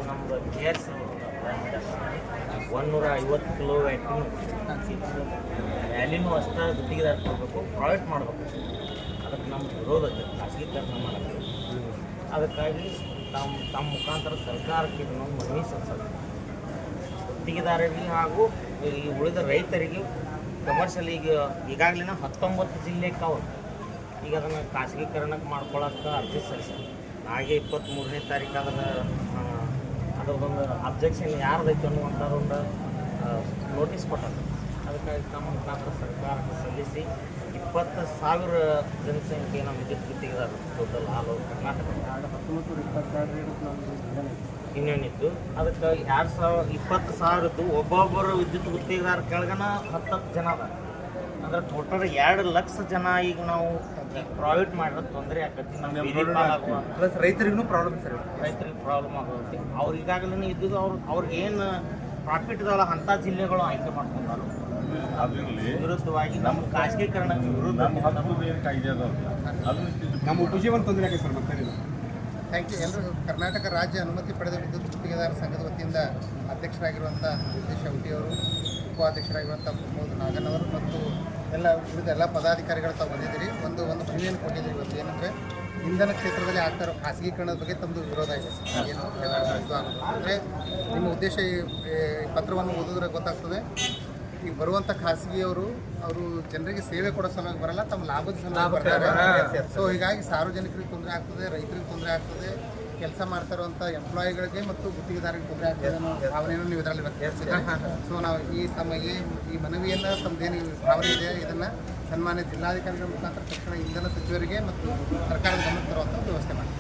ನಮ್ದು gas 150 kilo ವ್ಯಾಟಿನ ವ್ಯಾಲಿನೂ ಅಷ್ಟೇ ಗುತ್ತಿಗೆದಾರ ಕೊಡಬೇಕು, ಪ್ರೊವೈಡ್ ಮಾಡಬೇಕು. ಅದಕ್ಕೆ ನಮ್ಮ ವಿರೋಧ ಇದೆ, ಖಾಸಗೀಕರಣ ಮಾಡೋಕ್ಕೆ. ಅದಕ್ಕಾಗಿ ತಮ್ಮ ಮುಖಾಂತರ ಸರ್ಕಾರಕ್ಕೆ ಇದನ್ನು ಮನವಿ ಸಲ್ಲಿಸೋದು, ಗುತ್ತಿಗೆದಾರರಿಗೆ ಹಾಗೂ ಈ ಉಳಿದ ರೈತರಿಗೆ ಕಮರ್ಷಿಯಲ್ ಈಗಾಗಲೇ 19 ಜಿಲ್ಲೆಗೆ ಅವ್ರು ಈಗ ಅದನ್ನು ಖಾಸಗೀಕರಣಕ್ಕೆ ಮಾಡ್ಕೊಳಕ್ಕೆ ಅರ್ಜಿ ಸಲ್ಲಿಸ್ತಾರೆ. ಹಾಗೆ 23ನೇ ತಾರೀಕು ಅದರದೊಂದು ಅಬ್ಜೆಕ್ಷನ್ ಯಾರ್ದೈತೆ ಅನ್ನುವಂಥದ್ದೊಂದು ನೋಟಿಸ್ ಕೊಟ್ಟರು. ಅದಕ್ಕಾಗಿ ತಮ್ಮ ಮುಖಾಂತರ ಸರ್ಕಾರಕ್ಕೆ ಸಲ್ಲಿಸಿ 20,000 ಜನಸಂಖ್ಯೆ ನಮ್ಮ ವಿದ್ಯುತ್ ಗುತ್ತಿಗೆದಾರರು ಟೋಟಲ್ ಆಲ್ ಓವರ್ ಕರ್ನಾಟಕ ಇನ್ನೇನಿತ್ತು. ಅದಕ್ಕೆ 20,000 ಒಬ್ಬೊಬ್ಬರು ವಿದ್ಯುತ್ ಗುತ್ತಿಗೆದಾರ ಕೆಳಗನ 10 ಜನ ಅದ. ಅಂದ್ರೆ ಟೋಟಲ್ 2 ಲಕ್ಷ ಜನ ಈಗ ನಾವು ಪ್ರೊವೈಡ್ ಮಾಡಿರೋದು ತೊಂದರೆ ಆಕತಿ. ರೈತರಿಗೂ ಪ್ರಾಬ್ಲಮ್ ಸರ್, ರೈತರಿಗೆ ಪ್ರಾಬ್ಲಮ್ ಆಗುತ್ತೆ. ಅವ್ರು ಈಗಾಗಲೇ ಇದ್ದಿದ್ದು ಅವ್ರಿಗೆ ಏನು ಪ್ರಾಫಿಟ್ ಇದಾವಲ್ಲ ಅಂಥ ಜಿಲ್ಲೆಗಳು ಆಯ್ಕೆ ಮಾಡ್ಕೊಂಡಾರು. ವಿರುದ್ಧವಾಗಿ ನಮ್ಮ ಖಾಸಗೀಕರಣಕ್ಕೆ ವಿರುದ್ಧ ನಮ್ಮ ಉಪಜೀವನ ತೊಂದರೆ ಆಗಿದೆ ಸರ್. ಮತ್ತೆ ಥ್ಯಾಂಕ್ ಯು. ಎಲ್ಲರೂ ಕರ್ನಾಟಕ ರಾಜ್ಯ ಅನುಮತಿ ಪಡೆದ ವಿದ್ಯುತ್ ಗುತ್ತಿಗೆದಾರ ಸಂಘದ ವತಿಯಿಂದ ಅಧ್ಯಕ್ಷರಾಗಿರುವಂಥ ಉದ್ದೇಶ ಹುಟ್ಟಿಯವರು, ಉಪಾಧ್ಯಕ್ಷರಾಗಿರುವಂಥ ಪ್ರಮೋದ್ ನಾಗನವರು ಮತ್ತು ಉಳಿದ ಎಲ್ಲ ಪದಾಧಿಕಾರಿಗಳು ತಾವು ಬಂದಿದ್ದೀರಿ. ಒಂದು ಮನವಿಯನ್ನು ಕೊಟ್ಟಿದ್ದೀರಿ ಇವತ್ತು. ಏನಂದರೆ ಇಂಧನ ಕ್ಷೇತ್ರದಲ್ಲಿ ಆಗ್ತಾ ಇರೋ ಖಾಸಗೀಕರಣದ ಬಗ್ಗೆ ತಮ್ಮದು ವಿರೋಧ ಇದೆ. ಏನು ಅಂದರೆ ನಿಮ್ಮ ಉದ್ದೇಶ ಈ ಪತ್ರವನ್ನು ಓದಿದ್ರೆ ಗೊತ್ತಾಗ್ತದೆ. ಈಗ ಬರುವಂಥ ಖಾಸಗಿಯವರು ಜನರಿಗೆ ಸೇವೆ ಕೊಡೋ ಸಲುವಾಗಿ ಬರಲ್ಲ, ತಮ್ಮ ಲಾಭದ ಸಲುವಾಗಿ ಬರ್ತಾರೆ. ಸೊ ಹೀಗಾಗಿ ಸಾರ್ವಜನಿಕರಿಗೆ ತೊಂದರೆ ಆಗ್ತದೆ, ರೈತರಿಗೆ ತೊಂದರೆ ಆಗ್ತದೆ, ಕೆಲಸ ಮಾಡ್ತಾ ಇರುವಂಥ ಎಂಪ್ಲಾಯಿಗಳಿಗೆ ಮತ್ತು ಗುತ್ತಿಗೆದಾರರಿಗೆ ತೊಂದರೆ ಆಗ್ತದೆ ಅನ್ನೋ ಭಾವನೆಯನ್ನು ನೀವು ಇದರಲ್ಲಿ ವ್ಯಕ್ತಪಡಿಸಿದ್ರೆ. ಸೊ ನಾವು ಈ ಮನವಿಯನ್ನು ತಮ್ಮದೇನು ಭಾವನೆ ಇದೆ ಇದನ್ನು ಸನ್ಮಾನ್ಯ ಜಿಲ್ಲಾಧಿಕಾರಿಗಳ ಮುಖಾಂತರ ತಕ್ಷಣ ಇಂಧನ ಸಚಿವರಿಗೆ ಮತ್ತು ಸರ್ಕಾರದ ಗಮನಕ್ಕೆ ತರುವಂಥ ವ್ಯವಸ್ಥೆ ಮಾಡಿ.